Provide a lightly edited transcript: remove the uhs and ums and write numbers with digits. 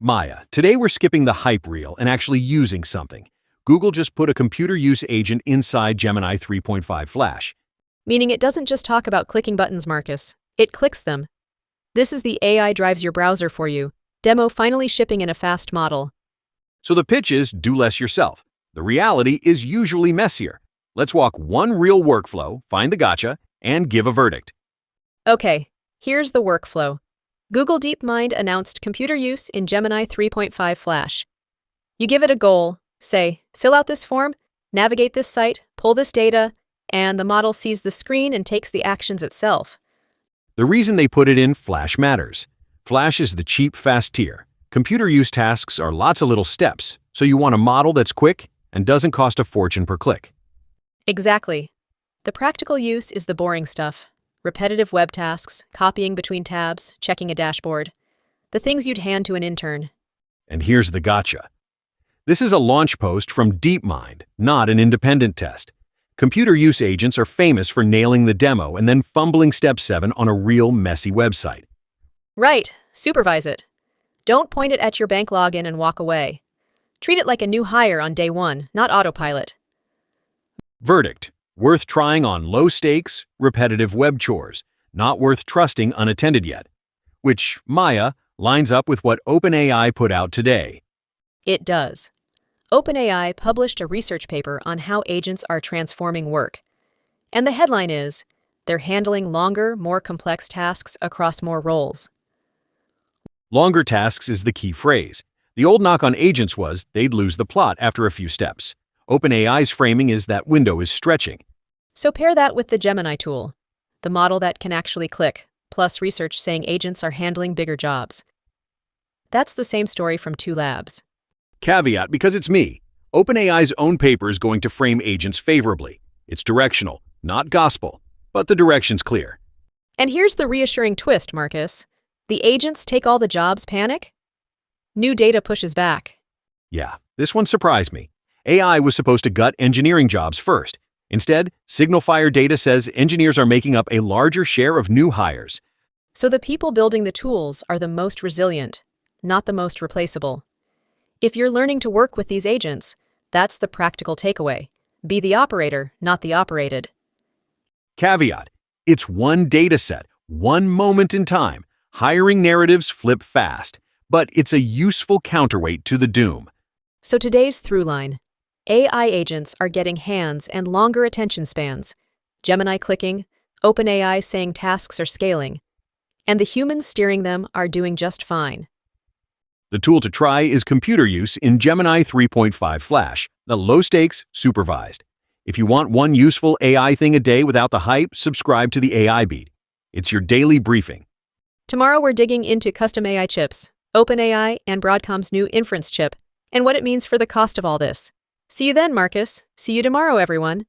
Maya, today we're skipping the hype reel and actually using something. Google just put a computer use agent inside Gemini 3.5 Flash. Meaning it doesn't just talk about clicking buttons, Marcus. It clicks them. This is the AI drives your browser for you. Demo finally shipping in a fast model. So the pitch is do less yourself. The reality is usually messier. Let's walk one real workflow, find the gotcha, and give a verdict. Okay, here's the workflow. Google DeepMind announced computer use in Gemini 3.5 Flash. You give it a goal, say, fill out this form, navigate this site, pull this data, and the model sees the screen and takes the actions itself. The reason they put it in Flash matters. Flash is the cheap, fast tier. Computer use tasks are lots of little steps, so you want a model that's quick and doesn't cost a fortune per click. Exactly. The practical use is the boring stuff. Repetitive web tasks, copying between tabs, checking a dashboard. The things you'd hand to an intern. And here's the gotcha. This is a launch post from DeepMind, not an independent test. Computer use agents are famous for nailing the demo and then fumbling step 7 on a real messy website. Right, supervise it. Don't point it at your bank login and walk away. Treat it like a new hire on day 1, not autopilot. Verdict: worth trying on low-stakes, repetitive web chores, not worth trusting unattended yet. Which, Maya, lines up with what OpenAI put out today. It does. OpenAI published a research paper on how agents are transforming work. And the headline is, they're handling longer, more complex tasks across more roles. Longer tasks is the key phrase. The old knock on agents was they'd lose the plot after a few steps. OpenAI's framing is that window is stretching. So pair that with the Gemini tool, the model that can actually click, plus research saying agents are handling bigger jobs. That's the same story from 2 labs. Caveat, because it's me. OpenAI's own paper is going to frame agents favorably. It's directional, not gospel, but the direction's clear. And here's the reassuring twist, Marcus. The agents take all the jobs panic? New data pushes back. Yeah, this one surprised me. AI was supposed to gut engineering jobs first. Instead, SignalFire data says engineers are making up a larger share of new hires. So the people building the tools are the most resilient, not the most replaceable. If you're learning to work with these agents, that's the practical takeaway. Be the operator, not the operated. Caveat: it's one data set, one moment in time. Hiring narratives flip fast, but it's a useful counterweight to the doom. So today's through line. AI agents are getting hands and longer attention spans. Gemini clicking, OpenAI saying tasks are scaling. And the humans steering them are doing just fine. The tool to try is computer use in Gemini 3.5 Flash, the low-stakes, supervised. If you want one useful AI thing a day without the hype, subscribe to the AI Beat. It's your daily briefing. Tomorrow we're digging into custom AI chips, OpenAI and Broadcom's new inference chip, and what it means for the cost of all this. See you then, Marcus. See you tomorrow, everyone.